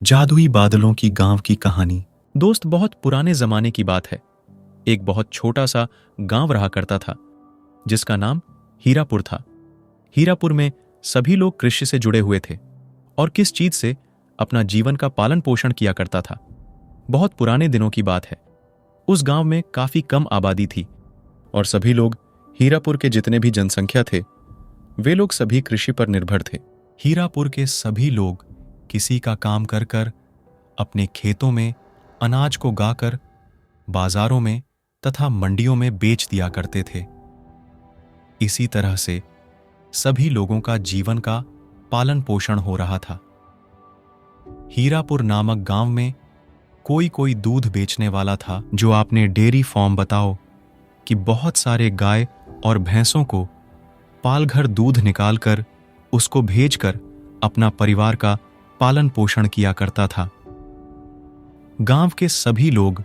जादुई बादलों की गांव की कहानी। दोस्त, बहुत पुराने जमाने की बात है। एक बहुत छोटा सा गांव रहा करता था जिसका नाम हीरापुर था। हीरापुर में सभी लोग कृषि से जुड़े हुए थे और किस चीज से अपना जीवन का पालन पोषण किया करता था। बहुत पुराने दिनों की बात है। उस गांव में काफी कम आबादी थी और सभी लोग, हीरापुर के जितने भी जनसंख्या थे, वे लोग सभी कृषि पर निर्भर थे। हीरापुर के सभी लोग किसी का काम कर कर अपने खेतों में अनाज को गाकर बाजारों में तथा मंडियों में बेच दिया करते थे। इसी तरह से सभी लोगों का जीवन का पालन पोषण हो रहा था। हीरापुर नामक गांव में कोई कोई दूध बेचने वाला था, जो आपने डेयरी फार्म बताओ कि बहुत सारे गाय और भैंसों को पालघर दूध निकालकर उसको भेजकर अपना परिवार का पालन पोषण किया करता था। गांव के सभी लोग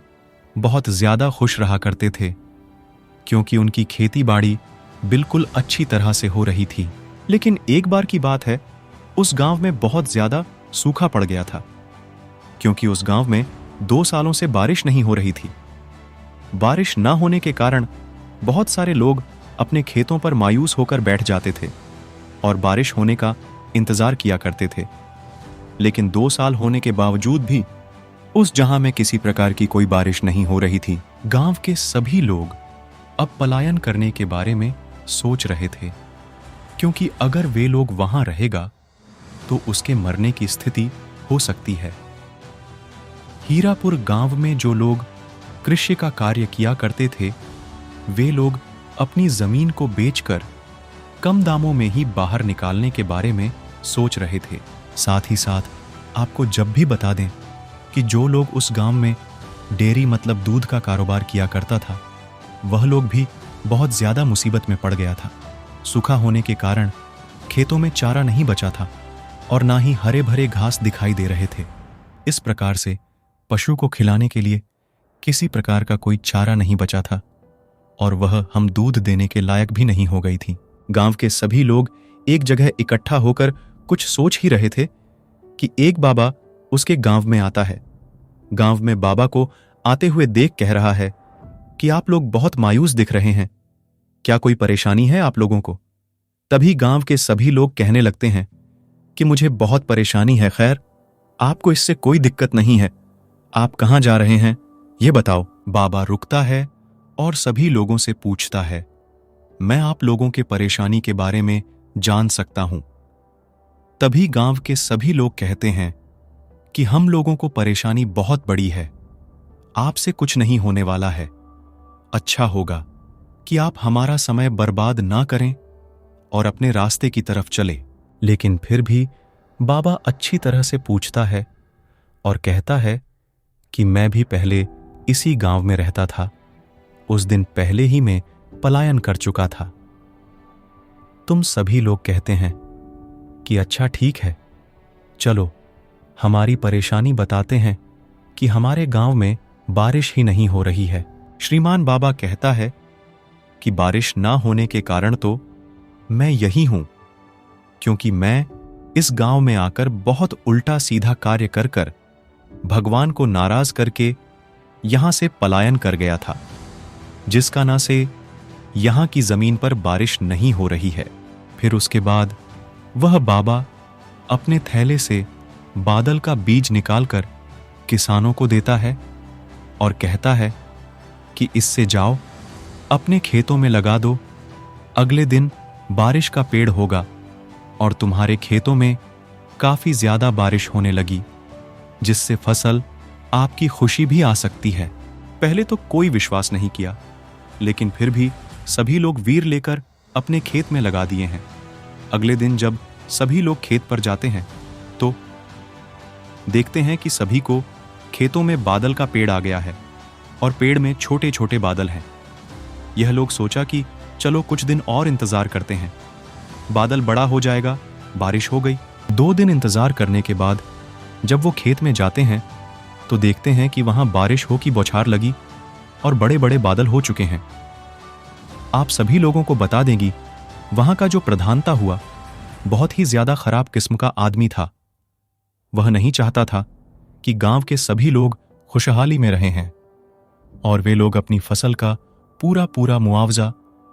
बहुत ज्यादा खुश रहा करते थे क्योंकि उनकी खेती बाड़ी बिल्कुल अच्छी तरह से हो रही थी। लेकिन एक बार की बात है, उस गांव में बहुत ज्यादा सूखा पड़ गया था क्योंकि उस गांव में 2 सालों से बारिश नहीं हो रही थी। बारिश न होने के कारण बहुत सारे लोग अपने खेतों पर मायूस होकर बैठ जाते थे और बारिश होने का इंतजार किया करते थे। लेकिन 2 साल होने के बावजूद भी उस जहां में किसी प्रकार की कोई बारिश नहीं हो रही थी। गांव के सभी लोग अब पलायन करने के बारे में सोच रहे थे क्योंकि अगर वे लोग वहां रहेगा तो उसके मरने की स्थिति हो सकती है। हीरापुर गांव में जो लोग कृषि का कार्य किया करते थे, वे लोग अपनी जमीन को बेचकर कम दामों में ही बाहर निकालने के बारे में सोच रहे थे। साथ ही साथ आपको जब भी बता दें कि जो लोग उस गांव में डेयरी मतलब दूध का कारोबार किया करता था, वह लोग भी बहुत ज्यादा मुसीबत में पड़ गया था। सूखा होने के कारण खेतों में चारा नहीं बचा था और ना ही हरे भरे घास दिखाई दे रहे थे। इस प्रकार से पशु को खिलाने के लिए किसी प्रकार का कोई चारा नहीं बचा था और वह हम दूध देने के लायक भी नहीं हो गई थी। गांव के सभी लोग एक जगह इकट्ठा होकर कुछ सोच ही रहे थे कि एक बाबा उसके गांव में आता है। गांव में बाबा को आते हुए देख कह रहा है कि आप लोग बहुत मायूस दिख रहे हैं, क्या कोई परेशानी है आप लोगों को? तभी गांव के सभी लोग कहने लगते हैं कि मुझे बहुत परेशानी है। खैर, आपको इससे कोई दिक्कत नहीं है, आप कहां जा रहे हैं ये बताओ। बाबा रुकता है और सभी लोगों से पूछता है, मैं आप लोगों के परेशानी के बारे में जान सकता हूं। तभी गांव के सभी लोग कहते हैं कि हम लोगों को परेशानी बहुत बड़ी है, आपसे कुछ नहीं होने वाला है। अच्छा होगा कि आप हमारा समय बर्बाद ना करें और अपने रास्ते की तरफ चले। लेकिन फिर भी बाबा अच्छी तरह से पूछता है और कहता है कि मैं भी पहले इसी गांव में रहता था, उस दिन पहले ही मैं पलायन कर चुका था। तुम सभी लोग कहते हैं कि अच्छा ठीक है, चलो हमारी परेशानी बताते हैं कि हमारे गांव में बारिश ही नहीं हो रही है। श्रीमान बाबा कहता है कि बारिश ना होने के कारण तो मैं यही हूं, क्योंकि मैं इस गांव में आकर बहुत उल्टा सीधा कार्य कर कर भगवान को नाराज करके यहां से पलायन कर गया था, जिसका ना से यहां की जमीन पर बारिश नहीं हो रही है। फिर उसके बाद वह बाबा अपने थैले से बादल का बीज निकालकर किसानों को देता है और कहता है कि इससे जाओ अपने खेतों में लगा दो, अगले दिन बारिश का पेड़ होगा और तुम्हारे खेतों में काफी ज्यादा बारिश होने लगी, जिससे फसल आपकी खुशी भी आ सकती है। पहले तो कोई विश्वास नहीं किया, लेकिन फिर भी सभी लोग वीर लेकर अपने खेत में लगा दिए हैं। अगले दिन जब सभी लोग खेत पर जाते हैं तो देखते हैं कि सभी को खेतों में बादल का पेड़ आ गया है और पेड़ में छोटे छोटे बादल हैं। यह लोग सोचा कि चलो कुछ दिन और इंतजार करते हैं, बादल बड़ा हो जाएगा, बारिश हो गई। 2 दिन इंतजार करने के बाद जब वो खेत में जाते हैं तो देखते हैं कि वहां बारिश हो की बौछार लगी और बड़े बड़े बादल हो चुके हैं। आप सभी लोगों को बता देंगी, वहां का जो प्रधानता हुआ बहुत ही ज्यादा खराब किस्म का आदमी था। वह नहीं चाहता था कि गांव के सभी लोग खुशहाली में रहे हैं और वे लोग अपनी फसल का पूरा पूरा मुआवजा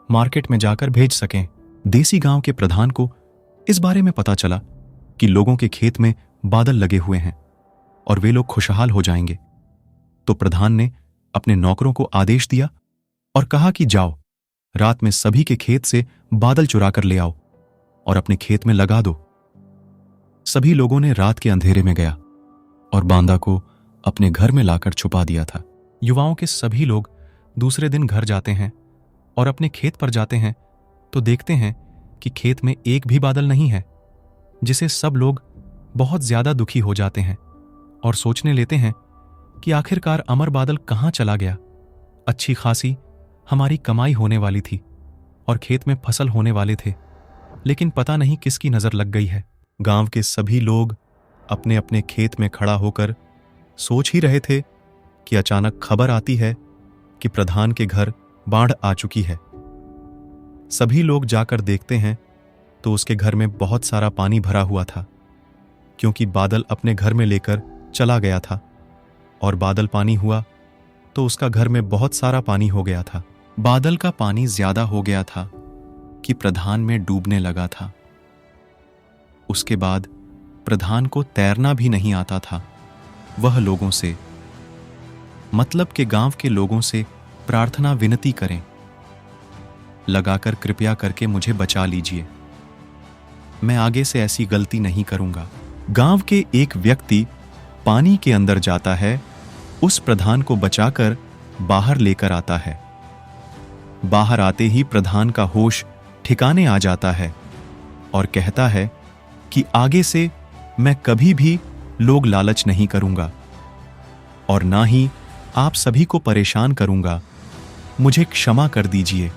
मार्केट में जाकर भेज सकें। देसी गांव के प्रधान को इस बारे में पता चला कि लोगों के खेत में बादल लगे हुए हैं और वे लोग खुशहाल हो जाएंगे। तो प्रधान ने अपने नौकरों को आदेश दिया और कहा कि जाओ, रात में सभी के खेत से बादल चुरा कर ले आओ और अपने खेत में लगा दो। सभी लोगों ने रात के अंधेरे में गया और बांदा को अपने घर में लाकर छुपा दिया था। युवाओं के सभी लोग दूसरे दिन घर जाते हैं और अपने खेत पर जाते हैं तो देखते हैं कि खेत में एक भी बादल नहीं है, जिसे सब लोग बहुत ज्यादा दुखी हो जाते हैं और सोचने लेते हैं कि आखिरकार अमर बादल कहाँ चला गया। अच्छी खासी हमारी कमाई होने वाली थी और खेत में फसल होने वाले थे, लेकिन पता नहीं किसकी नजर लग गई है। गांव के सभी लोग अपने अपने खेत में खड़ा होकर सोच ही रहे थे कि अचानक खबर आती है कि प्रधान के घर बाढ़ आ चुकी है। सभी लोग जाकर देखते हैं तो उसके घर में बहुत सारा पानी भरा हुआ था, क्योंकि बादल अपने घर में लेकर चला गया था और बादल पानी हुआ तो उसका घर में बहुत सारा पानी हो गया था। बादल का पानी ज्यादा हो गया था कि प्रधान में डूबने लगा था। उसके बाद प्रधान को तैरना भी नहीं आता था। वह लोगों से, मतलब के गांव के लोगों से प्रार्थना विनती करें, लगाकर कृपया करके मुझे बचा लीजिए, मैं आगे से ऐसी गलती नहीं करूंगा। गांव के एक व्यक्ति पानी के अंदर जाता है, उस प्रधान को बचाकर बाहर लेकर आता है। बाहर आते ही प्रधान का होश ठिकाने आ जाता है और कहता है कि आगे से मैं कभी भी लोग लालच नहीं करूंगा और ना ही आप सभी को परेशान करूंगा, मुझे क्षमा कर दीजिए।